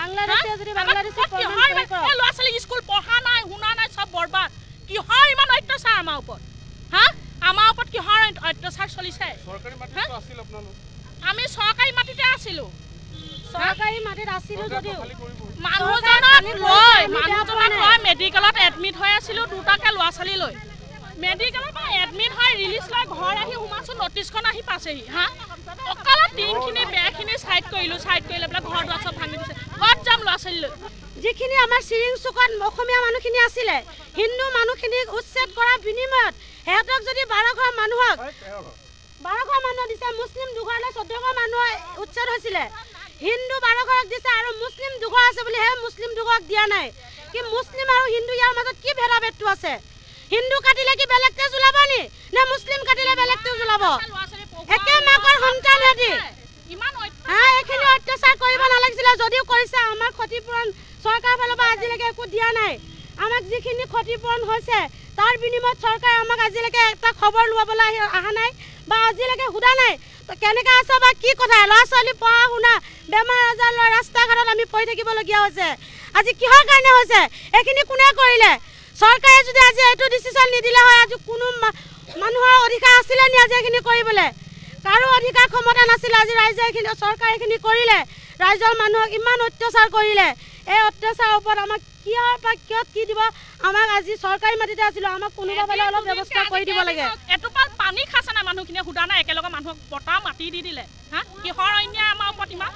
বাংলাদেশে যদি বাংলাদেশে ল'ৰা ছোৱালী স্কুল পঢ়া নাই শুনা নাই চব বৰবাদ কিহৰ ইমান অত্যাচাৰ আমাৰ ওপৰত হা আমাৰ ওপৰত কিহৰ অত্যাচাৰ চলিছে আমি চৰকাৰী মাটিতে আছিলোঁ চৰকাৰী মাটিত আছিলোঁ যদিও মানুহজনক লৈ মেডিকেলত এডমিট হৈ আছিলোঁ দুটাকে ল'ৰা ছোৱালী লৈ মেডিকেলৰ পৰা এডমিট হৈ ৰিলিজ লৈ ঘৰ আহি সোমাইছোঁ নটিছখন আহি পাইছেহি হা অকল টিংখিনি বেয়াখিনি চাইড কৰি লৈ পেলাই ঘৰ দুৱাৰ চব ভাঙি দিছে ক'ত যাম ল'ৰা ছোৱালী লৈ যিখিনি আমাৰ চিৰিং চুকত অসমীয়া মানুহখিনি আছিলে হিন্দু মানুহখিনিক উচ্ছেদ কৰাৰ বিনিময়ত সিহঁতক যদি 12 ঘৰ মানুহক 12 ঘৰ মানুহ দিছে মুছলিম 2 ঘৰলৈ 14 ঘৰ মানুহ উচ্ছেদ হৈছিলে হিন্দু 12 ঘৰক দিছে আৰু মুছলিম 2 ঘৰ আছে বুলি হে মুছলিম 2 ঘৰক দিয়া নাই কি মুছলিম আৰু হিন্দু ইয়াৰ মাজত কি ভেদাভেদটো আছে হিন্দু কাটিলে কি বেলেগতে জ্বলাব নি না মুছলিম কাটিলে বেলেগতে জ্বলাব একে মাকৰ সন্তান হেতি এইখিনি অত্যাচাৰ কৰিব নালাগিছিলে যদিও কৰিছে আমাৰ ক্ষতিপূৰণ চৰকাৰৰ ফালৰ পৰা আজিলৈকে একো দিয়া নাই আমাক যিখিনি ক্ষতিপূৰণ হৈছে তাৰ বিনিময়ত চৰকাৰে আমাক আজিলৈকে এটা খবৰ লোৱাবলৈ অহা নাই বা আজিলৈকে সোধা নাই তো কেনেকৈ আছে বা কি কথা ল'ৰা ছোৱালী পঢ়া শুনা বেমাৰ আজাৰ লৈ ৰাস্তা ঘাটত আমি পঢ়ি থাকিবলগীয়া হৈছে আজি কিহৰ কাৰণে হৈছে এইখিনি কোনে কৰিলে চৰকাৰে যদি আজি এইটো ডিচিশ্যন নিদিলে হয় আজি কোনো মানুহৰ অধিকাৰ আছিলে নি আজি এইখিনি কৰিবলৈ কাৰো অধিকাৰ ক্ষমতা নাছিলে আজি ৰাইজে এইখিনি চৰকাৰে এইখিনি কৰিলে ৰাইজৰ মানুহক ইমান অত্যাচাৰ কৰিলে এই অত্যাচাৰৰ ওপৰত আমাক কিয় কি দিব আমাক আজি চৰকাৰী মাটিতে আছিলোঁ আমাক কোনোবা ফালে অলপ ব্যৱস্থা কৰি দিব লাগে এটোপাল পানী খাইছে না মানুহখিনিয়ে সোধা নাই একেলগে মানুহক বটা মাটি দি দিলে হা কিহৰ অন্যায় আমাৰ ওপৰত ইমান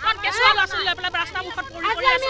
কণ কেঁচুৱা ল'ৰা ছোৱালী লৈ পেলাই ৰাস্তা মুখত পৰি আছে